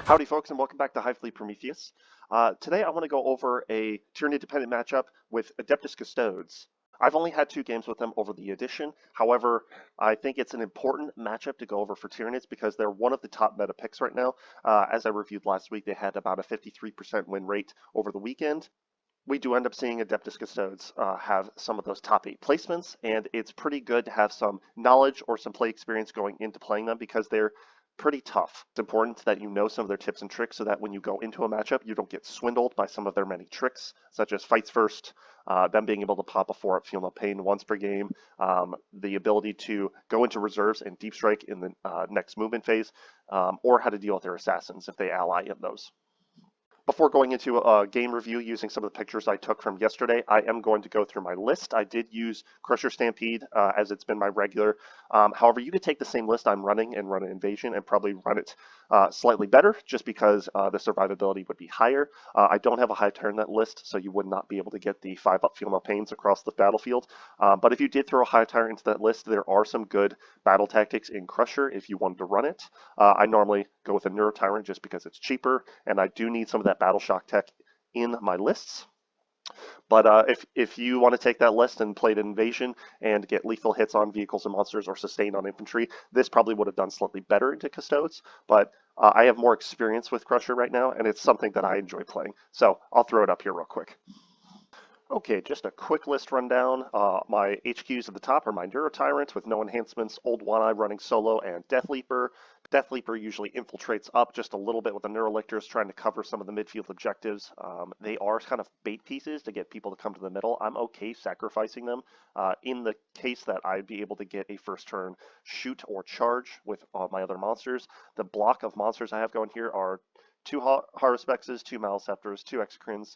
Howdy folks, and welcome back to Hive Prometheus. Today I want to go over a Tyranid dependent matchup with Adeptus Custodes. I've only had 2 games with them over the edition. However, I think it's an important matchup to go over for Tyranids because they're one of the top meta picks right now. As I reviewed last week, they had about a 53% win rate over the weekend. We do end up seeing Adeptus Custodes have some of those top 8 placements, and it's pretty good to have some knowledge or some play experience going into playing them because they're pretty tough. It's important that you know some of their tips and tricks so that when you go into a matchup, you don't get swindled by some of their many tricks, such as fights first, them being able to pop a 4-up Feel No Pain once per game, the ability to go into reserves and deep strike in the next movement phase, or how to deal with their assassins if they ally in those. Before going into a game review using some of the pictures I took from yesterday, I am going to go through my list. I did use Crusher Stampede as it's been my regular. However, you could take the same list I'm running and run an Invasion and probably run it slightly better just because the survivability would be higher. I don't have a Hive Tyranid list, so you would not be able to get the 5-up Feel No Pains across the battlefield. But if you did throw a Hive Tyrant into that list, there are some good battle tactics in Crusher if you wanted to run it. I normally go with a Neuro Tyrant just because it's cheaper, and I do need some of that Battle Shock tech in my lists. But if you want to take that list and play an Invasion and get lethal hits on vehicles and monsters or sustain on infantry, this probably would have done slightly better into Custodes. But I have more experience with Crusher right now, and it's something that I enjoy playing. So I'll throw it up here real quick. Okay, just a quick list rundown. My HQs at the top are my Neuro Tyrant with no enhancements, Old One-Eye running solo, and Death Leaper. Death Leaper usually infiltrates up just a little bit with the Neurolictors trying to cover some of the midfield objectives. They are kind of bait pieces to get people to come to the middle. I'm okay sacrificing them in the case that I'd be able to get a first turn shoot or charge with my other monsters. The block of monsters I have going here are 2 Harvespexes, 2 Maliceptors, 2 Exocrines,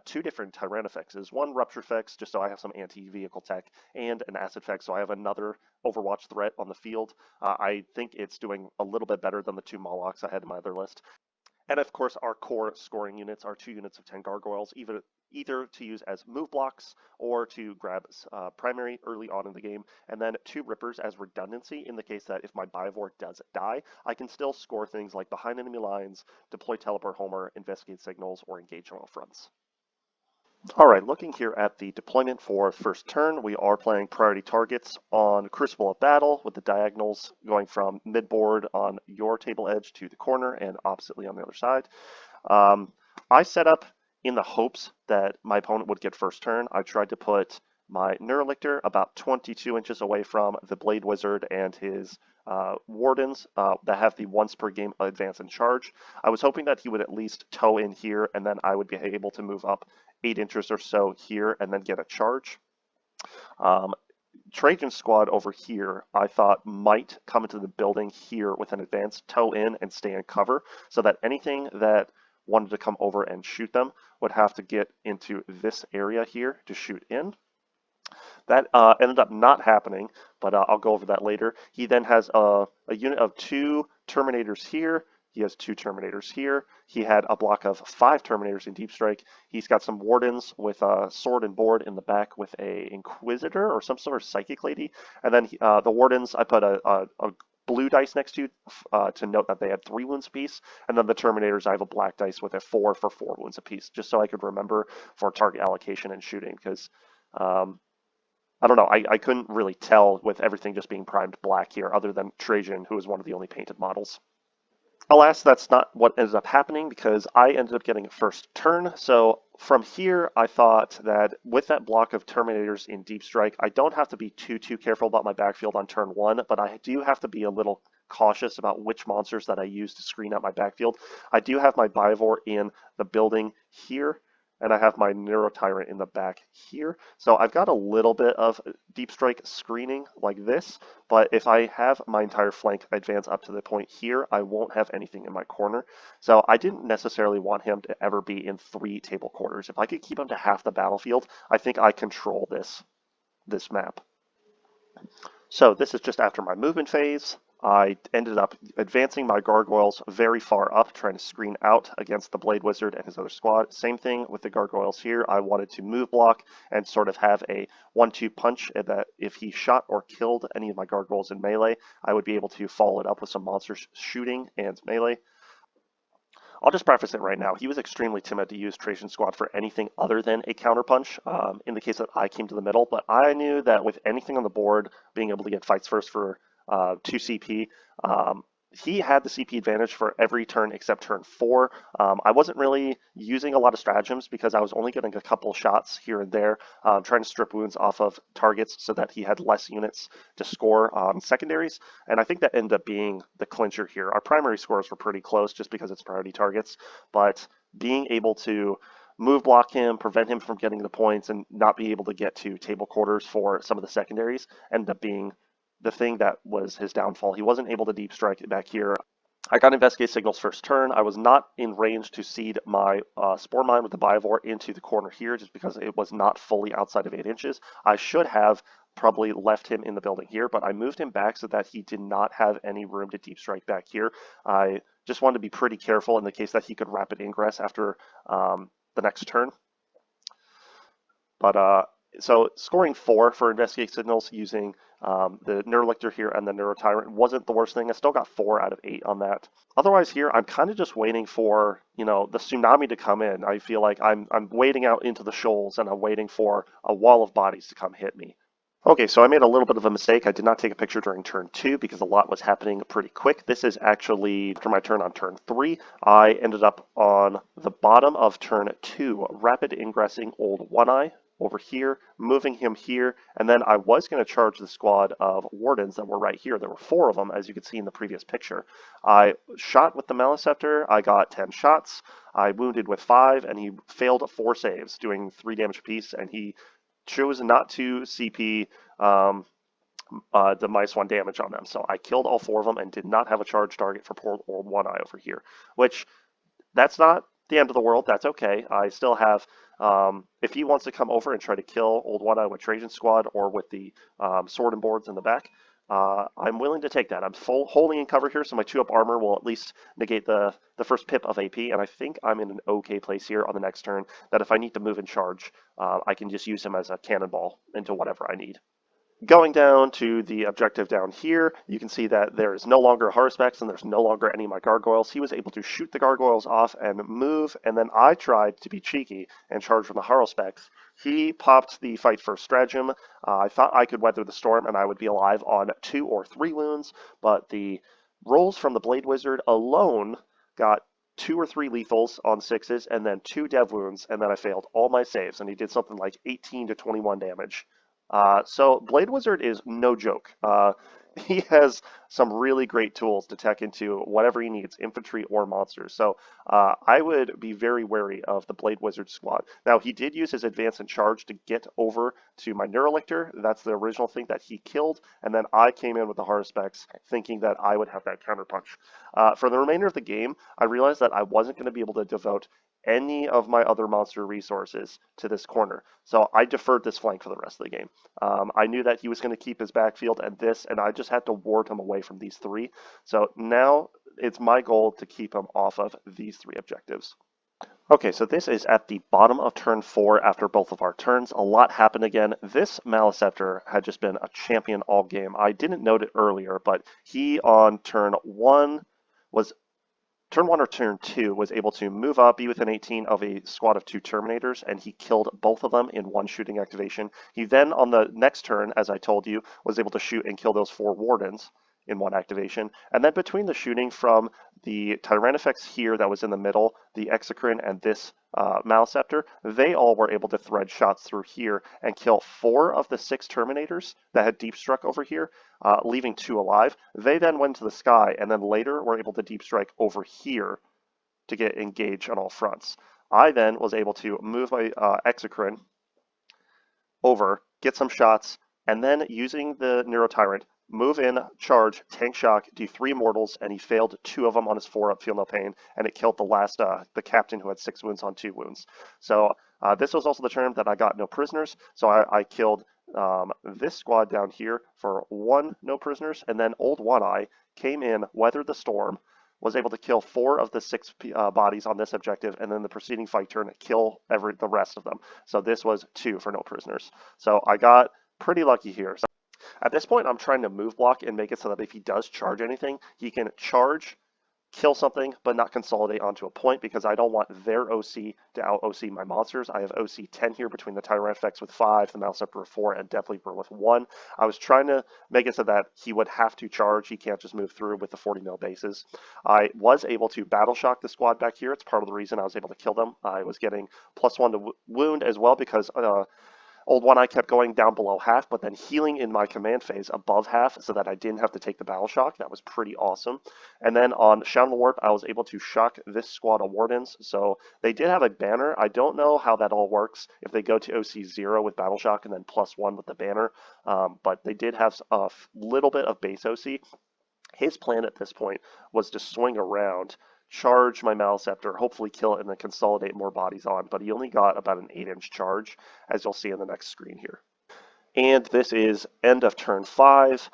2 different Tyrannifexes, 1 Rupturefex, just so I have some anti-vehicle tech, and an Acidfex, so I have another Overwatch threat on the field. I think it's doing a little bit better than the 2 Molochs I had in my other list. And of course, our core scoring units are 2 units of 10 Gargoyles, either to use as move blocks or to grab primary early on in the game, and then 2 Rippers as redundancy in the case that if my Bivor does die, I can still score things like behind enemy lines, deploy Teleport Homer, investigate signals, or engage on all fronts. All right, looking here at the deployment for first turn, we are playing priority targets on Crucible of Battle with the diagonals going from midboard on your table edge to the corner and oppositely on the other side. I set up in the hopes that my opponent would get first turn. I tried to put my Neurolictor about 22 inches away from the Blade Wizard and his Wardens that have the once per game advance and charge. I was hoping that he would at least toe in here and then I would be able to move up 8 inches or so here and then get a charge. Trajan's squad over here, I thought might come into the building here with an advance, toe in and stay in cover so that anything that wanted to come over and shoot them would have to get into this area here to shoot in. That ended up not happening, but I'll go over that later. He then has a unit of 2 Terminators here. He has 2 Terminators here. He had a block of 5 Terminators in Deep Strike. He's got some Wardens with a sword and board in the back with a Inquisitor or some sort of Psychic Lady. And then the Wardens, I put a blue dice next to note that they had 3 wounds apiece. And then the Terminators, I have a black dice with a 4 for 4 wounds apiece, just so I could remember for target allocation and shooting, because I don't know, I couldn't really tell with everything just being primed black here, other than Trajan, who is one of the only painted models. Alas, that's not what ended up happening because I ended up getting a first turn. So from here, I thought that with that block of Terminators in Deep Strike, I don't have to be too careful about my backfield on turn 1, but I do have to be a little cautious about which monsters that I use to screen out my backfield. I do have my Bivor in the building here, and I have my Neuro Tyrant in the back here. So I've got a little bit of Deep Strike screening like this, but if I have my entire flank advance up to the point here, I won't have anything in my corner. So I didn't necessarily want him to ever be in 3 table quarters. If I could keep him to half the battlefield, I think I control this map. So this is just after my movement phase. I ended up advancing my Gargoyles very far up, trying to screen out against the Blade Wizard and his other squad. Same thing with the Gargoyles here. I wanted to move block and sort of have a 1-2 punch that if he shot or killed any of my Gargoyles in melee, I would be able to follow it up with some monsters shooting and melee. I'll just preface it right now. He was extremely timid to use Trajan Squad for anything other than a counterpunch in the case that I came to the middle, but I knew that with anything on the board, being able to get fights first for 2 CP, he had the CP advantage for every turn except turn 4. I wasn't really using a lot of stratagems because I was only getting a couple shots here and there, trying to strip wounds off of targets so that he had less units to score on secondaries. And I think that ended up being the clincher here. Our primary scores were pretty close just because it's priority targets, but being able to move block him, prevent him from getting the points, and not be able to get to table quarters for some of the secondaries ended up being the thing that was his downfall. He wasn't able to deep strike it back here. I got Investigate Signals first turn. I was not in range to seed my Spore Mine with the Biovore into the corner here just because it was not fully outside of 8 inches. I should have probably left him in the building here, but I moved him back so that he did not have any room to deep strike back here. I just wanted to be pretty careful in the case that he could rapid ingress after the next turn. But so scoring 4 for Investigate Signals using the Neurolictor here and the Neurotyrant wasn't the worst thing. I still got 4 out of 8 on that. Otherwise here, I'm kind of just waiting for, the tsunami to come in. I feel like I'm wading out into the shoals and I'm waiting for a wall of bodies to come hit me. Okay, so I made a little bit of a mistake. I did not take a picture during turn 2 because a lot was happening pretty quick. This is actually after my turn on turn 3. I ended up on the bottom of turn 2, rapid ingressing Old One-Eye over here, moving him here, and then I was going to charge the squad of Wardens that were right here. There were 4 of them, as you could see in the previous picture. I shot with the Maleceptor. I got 10 shots. I wounded with 5, and he failed 4 saves, doing 3 damage apiece, and he chose not to CP the -1 damage on them. So I killed all 4 of them and did not have a charge target for poor Old One-Eye over here, which that's not the end of the world. That's okay. I still have, if he wants to come over and try to kill Old One-Eye with Trajan Squad or with the sword and boards in the back, I'm willing to take that. I'm holding in cover here, so my 2-up armor will at least negate the first pip of AP, and I think I'm in an okay place here on the next turn, that if I need to move and charge, I can just use him as a cannonball into whatever I need. Going down to the objective down here, you can see that there is no longer a Haruspex and there's no longer any of my gargoyles. He was able to shoot the gargoyles off and move, and then I tried to be cheeky and charge from the Haruspex. He popped the fight first stratagem. I thought I could weather the storm and I would be alive on 2 or 3 wounds, but the rolls from the Blade Wizard alone got 2 or 3 lethals on 6s and then 2 dev wounds, and then I failed all my saves, and he did something like 18 to 21 damage. So Blade Wizard is no joke. He has some really great tools to tech into whatever he needs, infantry or monsters. So I would be very wary of the Blade Wizard squad. Now, he did use his advance and charge to get over to my Neurolictor. That's the original thing that he killed. And then I came in with the Haruspex thinking that I would have that counterpunch. For the remainder of the game, I realized that I wasn't going to be able to devote any of my other monster resources to this corner. So I deferred this flank for the rest of the game. I knew that he was going to keep his backfield and I just had to ward him away from these 3. So now it's my goal to keep him off of these 3 objectives. Okay, so this is at the bottom of turn 4 after both of our turns. A lot happened again. This Maleceptor had just been a champion all game. I didn't note it earlier, but he on turn 1 or turn 2 was able to move up, be within 18 of a squad of 2 Terminators, and he killed both of them in 1 shooting activation. He then, on the next turn, as I told you, was able to shoot and kill those 4 Wardens in 1 activation. And then between the shooting from the Tyrannifex here that was in the middle, the Exocrine, and this Maleceptor, they all were able to thread shots through here and kill 4 of the 6 Terminators that had deep struck over here, leaving 2 alive. They then went to the sky and then later were able to deep strike over here to get engaged on all fronts. I then was able to move my Exocrine over, get some shots, and then using the Neurotyrant, move in, charge, tank shock, do 3 mortals, and he failed 2 of them on his 4-up, feel no pain, and it killed the last, the captain who had 6 wounds on 2 wounds. So this was also the turn that I got no prisoners, so I killed this squad down here for 1 no prisoners, and then Old One-Eye came in, weathered the storm, was able to kill 4 of the 6 bodies on this objective, and then the preceding fight turn kill the rest of them. So this was 2 for no prisoners. So I got pretty lucky here. So at this point, I'm trying to move block and make it so that if he does charge anything, he can charge, kill something, but not consolidate onto a point because I don't want their OC to out OC my monsters. I have OC 10 here between the Tyranid with 5, the Mouse Emperor 4, and Death Leaper with 1. I was trying to make it so that he would have to charge. He can't just move through with the 40 mil bases. I was able to battle shock the squad back here. It's part of the reason I was able to kill them. I was getting +1 to wound as well because Old One Eye kept going down below half, but then healing in my command phase above half so that I didn't have to take the battle shock. That was pretty awesome. And then on Shadow the Warp, I was able to shock this squad of Wardens. So they did have a banner. I don't know how that all works if they go to OC 0 with battle shock and then +1 with the banner. But they did have a little bit of base OC. His plan at this point was to swing around, charge my Maleceptor, hopefully kill it, and then consolidate more bodies on. But he only got about an 8-inch charge, as you'll see in the next screen here. And this is end of turn 5.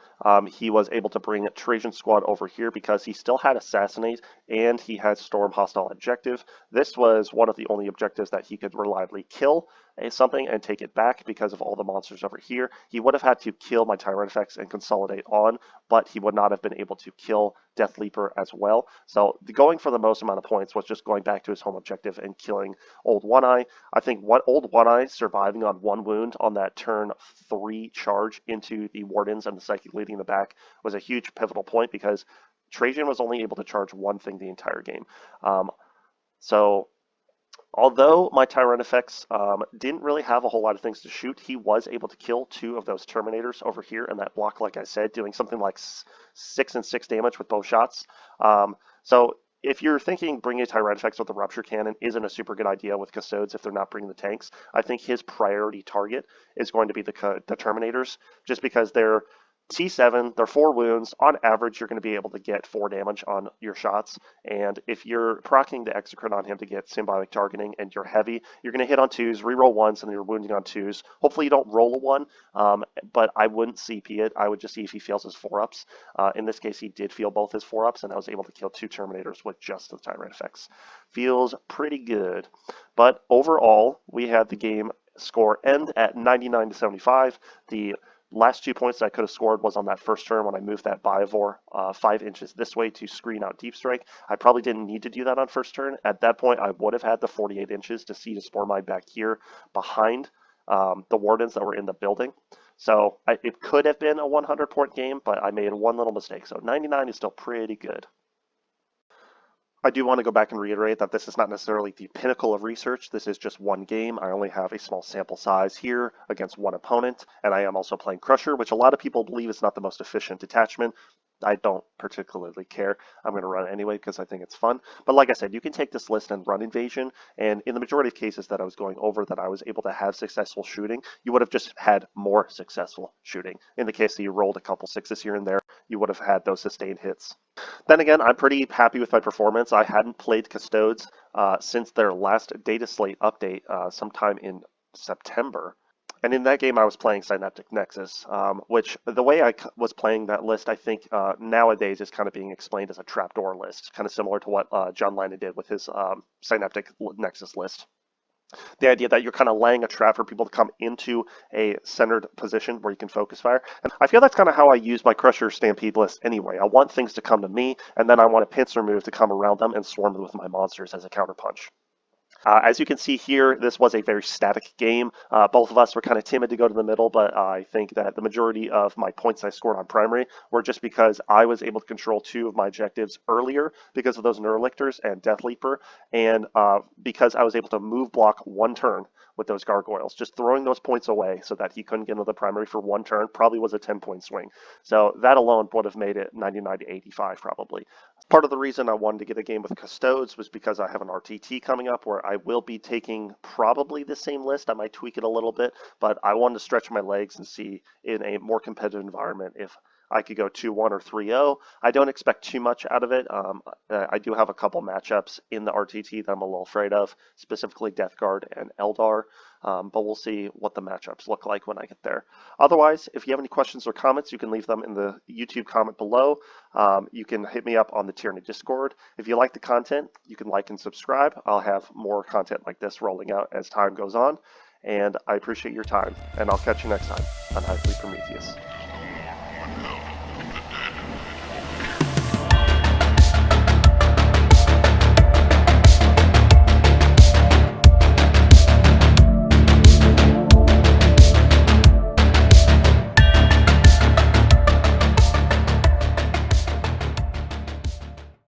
He was able to bring Trajan Squad over here because he still had Assassinate and he had Storm Hostile Objective. This was one of the only objectives that he could reliably kill something and take it back because of all the monsters over here. He would have had to kill my Tyranid and consolidate on, but he would not have been able to kill Death Leaper as well. So going for the most amount of points was just going back to his home objective and killing Old One Eye. I think Old One Eye surviving on 1 wound on that turn 3 charge into the Wardens and the Psychic leading the back was a huge pivotal point because Trajan was only able to charge 1 thing the entire game. So although my Tyranid didn't really have a whole lot of things to shoot, he was able to kill 2 of those Terminators over here in that block, like I said, doing something like 6 and 6 damage with both shots. So if you're thinking bringing a Tyranid with a Rupture Cannon isn't a super good idea with Custodes if they're not bringing the tanks, I think his priority target is going to be the Terminators, just because they're T7, they're 4 wounds. On average, you're going to be able to get 4 damage on your shots. And if you're proccing the Execrate on him to get symbiotic targeting and you're heavy, you're going to hit on 2s, reroll 1s, and then you're wounding on 2s. Hopefully you don't roll a 1, but I wouldn't CP it. I would just see if he fails his 4-ups. In this case, he did fail both his 4-ups, and I was able to kill 2 Terminators with just the Tyranid effects. Feels pretty good. But overall, we had the game score end at 99-75. The last 2 points I could have scored was on that first turn when I moved that Biovore 5 inches this way to screen out Deep Strike. I probably didn't need to do that on first turn. At that point, I would have had the 48 inches to see the Spore Mine back here behind the Wardens that were in the building. So it could have been a 100-point game, but I made one little mistake. So 99 is still pretty good. I do want to go back and reiterate that this is not necessarily the pinnacle of research. This is just one game. I only have a small sample size here against one opponent, and I am also playing Crusher, which a lot of people believe is not the most efficient detachment. I don't particularly care. I'm going to run it anyway because I think it's fun. But like I said, you can take this list and run Invasion, and in the majority of cases that I was going over that I was able to have successful shooting, you would have just had more successful shooting. In the case that you rolled a couple 6s here and there, you would have had those sustained hits. Then again, I'm pretty happy with my performance. I hadn't played Custodes since their last data slate update sometime in September. And in that game, I was playing Synaptic Nexus, which the way I was playing that list, I think nowadays is kind of being explained as a trapdoor list, kind of similar to what John Lina did with his Synaptic Nexus list. The idea that you're kind of laying a trap for people to come into a centered position where you can focus fire. And I feel that's kind of how I use my Crusher Stampede list anyway. I want things to come to me, and then I want a pincer move to come around them and swarm with my monsters as a counterpunch. As you can see here, this was a very static game. Both of us were kind of timid to go to the middle, but I think that the majority of my points I scored on primary were just because I was able to control 2 of my objectives earlier because of those Neurolictors and Death Leaper, and because I was able to move block 1 turn with those Gargoyles. Just throwing those points away so that he couldn't get into the primary for 1 turn probably was a 10-point swing. So that alone would have made it 99-85 probably. Part of the reason I wanted to get a game with Custodes was because I have an RTT coming up where I will be taking probably the same list. I might tweak it a little bit, but I wanted to stretch my legs and see in a more competitive environment if I could go 2-1 or 3-0. I don't expect too much out of it. I do have a couple matchups in the RTT that I'm a little afraid of, specifically Death Guard and Eldar, but we'll see what the matchups look like when I get there. Otherwise, if you have any questions or comments, you can leave them in the YouTube comment below. You can hit me up on the Tyranid Discord. If you like the content, you can like and subscribe. I'll have more content like this rolling out as time goes on, and I appreciate your time, and I'll catch you next time on Hive Prometheus.